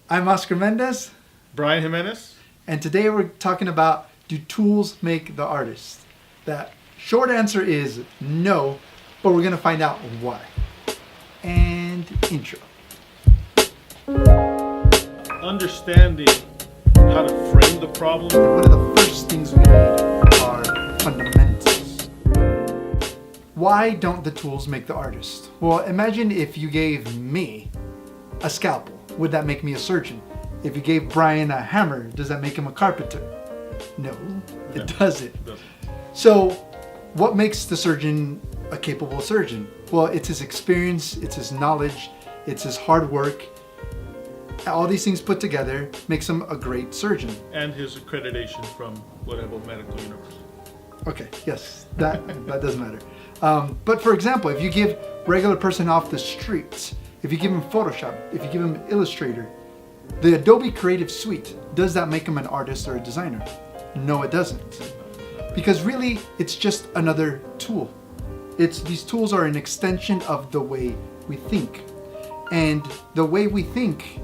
I'm Oscar Mendez, Bryan Jimenez. and today we're talking about, do tools make the artist? That short answer is no, but we're gonna find out why. And intro. Understanding how to frame the problem. One of the first things we need are fundamentals. Why don't the tools make the artist? Well, imagine if you gave me a scalpel. Would that make me a surgeon? If you gave Bryan a hammer, does that make him a carpenter? No, it doesn't. So, what makes the surgeon a capable surgeon? Well, it's his experience, it's his knowledge, it's his hard work. All these things put together makes him a great surgeon. And his accreditation from whatever medical university. Okay, yes, that doesn't matter. But for example, if you give regular person off the streets, if you give him Photoshop, if you give him Illustrator, the Adobe Creative Suite, does that make him an artist or a designer? No, it doesn't. Because really, it's just another tool. These tools are an extension of the way we think. And the way we think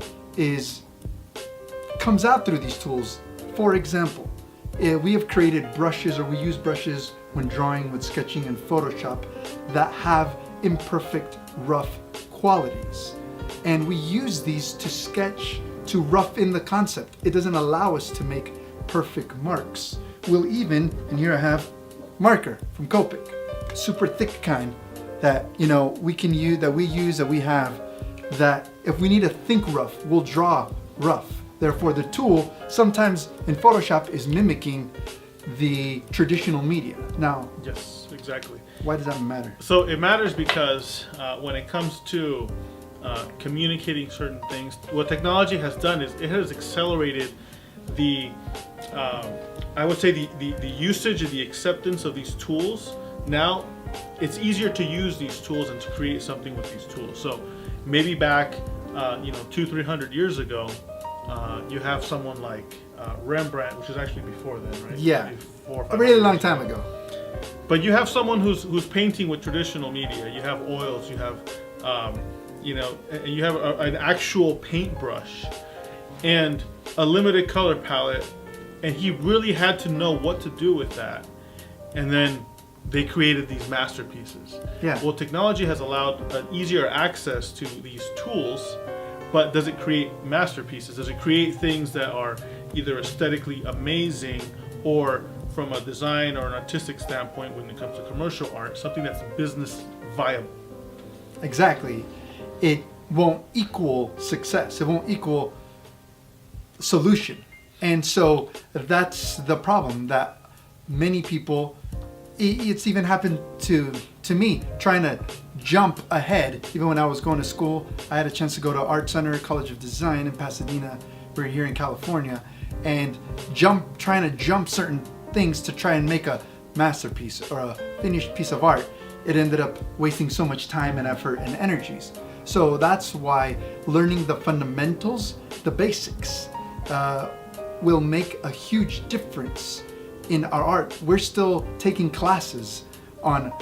comes out through these tools. For example, we have created brushes, or we use brushes when drawing with sketching and Photoshop that have imperfect, rough qualities. And we use these to sketch, to rough in the concept. It doesn't allow us to make perfect marks. We'll even, and here I have marker from Copic, super thick kind that we can use, that we have, that if we need to think rough, we'll draw rough. Therefore, the tool sometimes in Photoshop is mimicking the traditional media. Now, yes, exactly. Why does that matter? So it matters because when it comes to communicating certain things, what technology has done is it has accelerated the, I would say the usage and the acceptance of these tools. Now, it's easier to use these tools and to create something with these tools. So maybe back, 200-300 years ago, you have someone like Rembrandt, which is actually before then, right? Yeah, maybe 400 or 500 a really long years time ago. ago. But you have someone who's painting with traditional media. You have oils. You have, and you have an actual paintbrush and a limited color palette, and he really had to know what to do with that. And then they created these masterpieces. Yeah. Well, technology has allowed an easier access to these tools, but does it create masterpieces? Does it create things that are either aesthetically amazing or from a design or an artistic standpoint when it comes to commercial art, something that's business viable? Exactly. It won't equal success. It won't equal solution. And so that's the problem that many people, it's even happened to me, trying to jump ahead. Even when I was going to school, I had a chance to go to Art Center College of Design in Pasadena. We're here in California, and trying to jump certain things to try and make a masterpiece or a finished piece of art. It ended up wasting so much time and effort and energies. So that's why learning the fundamentals, the basics, will make a huge difference in our art. We're still taking classes on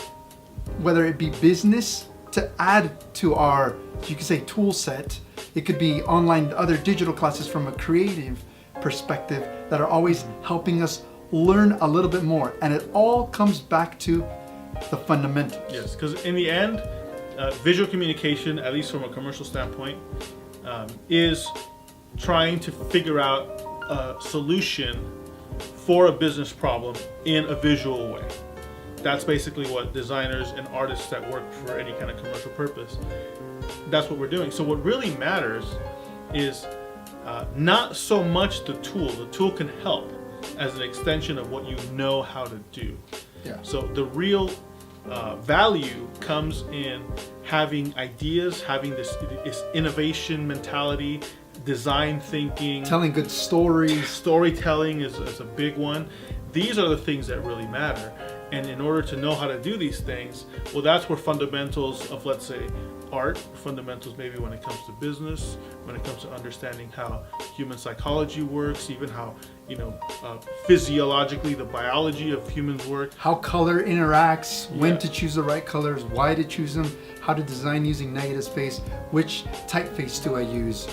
whether it be business to add to our, you could say, tool set. It could be online, other digital classes from a creative perspective that are always helping us learn a little bit more. And it all comes back to the fundamentals. Yes, because in the end, visual communication, at least from a commercial standpoint, is trying to figure out a solution for a business problem in a visual way. That's basically what designers and artists that work for any kind of commercial purpose, that's what we're doing. So what really matters is not so much the tool. The tool can help as an extension of what you know how to do. Yeah. So the real value comes in having ideas, having this innovation mentality, design thinking, telling good stories. Storytelling is a big one. These are the things that really matter. And in order to know how to do these things, well, that's where fundamentals of, let's say, art, fundamentals maybe when it comes to business, when it comes to understanding how human psychology works, even how, physiologically the biology of humans work. How color interacts, when to choose the right colors, why to choose them, how to design using negative space, which typeface do I use.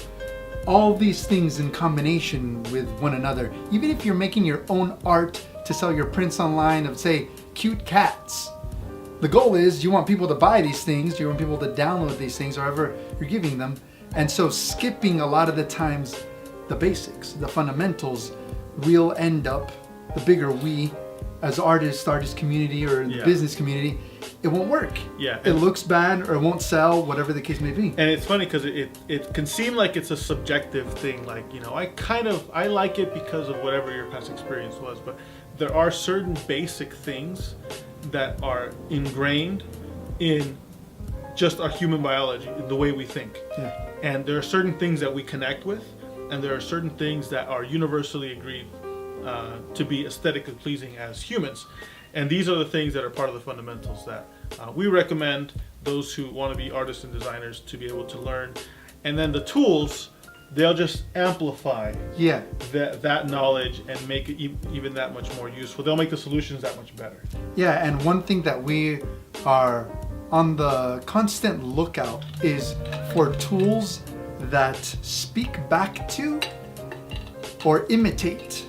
all these things in combination with one another, even if you're making your own art to sell your prints online of, say, cute cats, the goal is you want people to buy these things, you want people to download these things, however you're giving them. And so skipping a lot of the times the basics, the fundamentals, will end up, the bigger we, as artists, artist community or the business community, it won't work. Yeah. It looks bad or it won't sell, whatever the case may be. And it's funny because it can seem like it's a subjective thing. Like, I like it because of whatever your past experience was. But there are certain basic things that are ingrained in just our human biology, the way we think. Yeah. And there are certain things that we connect with, and there are certain things that are universally agreed to be aesthetically pleasing as humans. And these are the things that are part of the fundamentals that we recommend those who want to be artists and designers to be able to learn. And then the tools, they'll just amplify that knowledge and make it even that much more useful. They'll make the solutions that much better. Yeah, and one thing that we are on the constant lookout is for tools that speak back to or imitate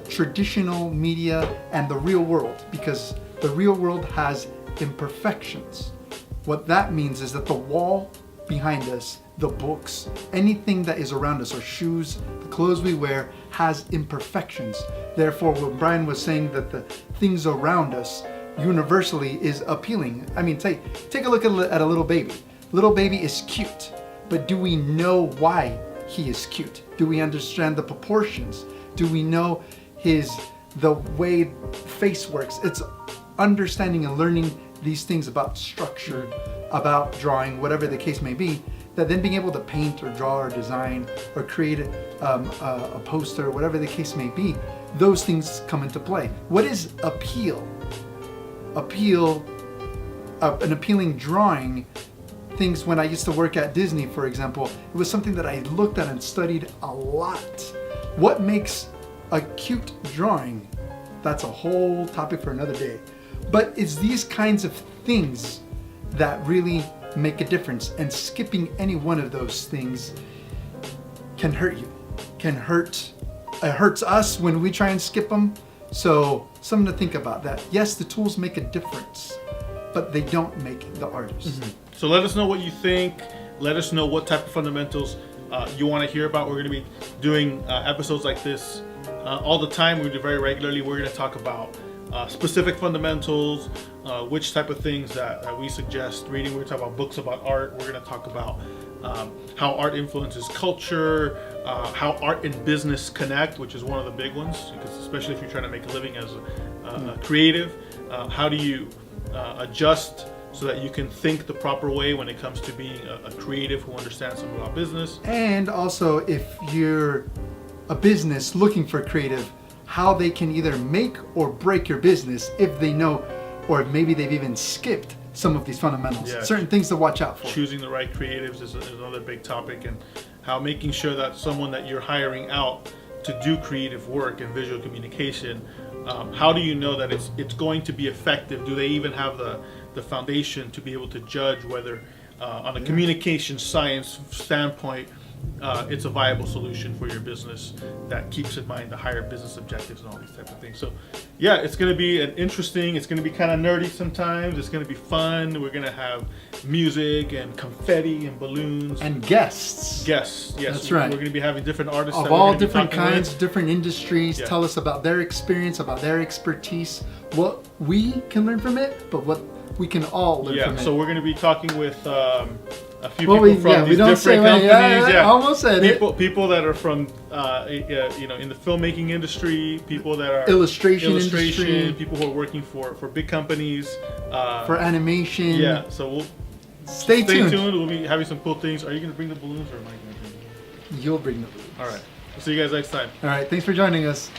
traditional media and the real world, because the real world has imperfections. What that means is that the wall behind us, the books, anything that is around us, our shoes, the clothes we wear, has imperfections. Therefore, when Bryan was saying that the things around us universally is appealing. I mean, take a look at a little baby. Little baby is cute, but do we know why he is cute? Do we understand the proportions? Do we know the way face works? It's understanding and learning these things about structure, about drawing, whatever the case may be, that then being able to paint or draw or design or create a poster, whatever the case may be, those things come into play. What is appeal? An appealing drawing. Things when I used to work at Disney, for example, it was something that I looked at and studied a lot. What makes a cute drawing? That's a whole topic for another day. But it's these kinds of things that really make a difference, and skipping any one of those things can hurt you. It hurts us when we try and skip them. So something to think about that. Yes, the tools make a difference, but they don't make the artist. Mm-hmm. So let us know what you think. Let us know what type of fundamentals you want to hear about. We're going to be doing episodes like this all the time. We do very regularly. We're going to talk about specific fundamentals, which type of things that we suggest reading. We're going to talk about books about art. We're going to talk about how art influences culture, how art and business connect, which is one of the big ones, because especially if you're trying to make a living as a creative, how do you adjust so that you can think the proper way when it comes to being a creative who understands something about business. And also, if you're a business looking for creative, how they can either make or break your business if they know, or maybe they've even skipped some of these fundamentals. Yeah. Certain things to watch out for. Choosing the right creatives is another big topic, and how making sure that someone that you're hiring out to do creative work and visual communication, how do you know that it's going to be effective? Do they even have the foundation to be able to judge whether on a communication science standpoint it's a viable solution for your business that keeps in mind the higher business objectives and all these types of things. So yeah, it's going to be it's going to be kind of nerdy sometimes. It's going to be fun. We're going to have music and confetti and balloons and guests. Yes, that's right. We're going to be having different artists of that all we're different be talking kinds, with. different industries. Yeah. Tell us about their experience, about their expertise, what we can learn from it, but what we can all learn from it. Yeah, so we're going to be talking with a few Well, people from these different companies. I almost said people that are from in the filmmaking industry, people that are illustration industry, people who are working for big companies, for animation. Yeah, so we'll stay tuned. We'll be having some cool things. Are you going to bring the balloons, or am I going to bring them? You'll bring the balloons. All right. We'll see you guys next time. All right. Thanks for joining us.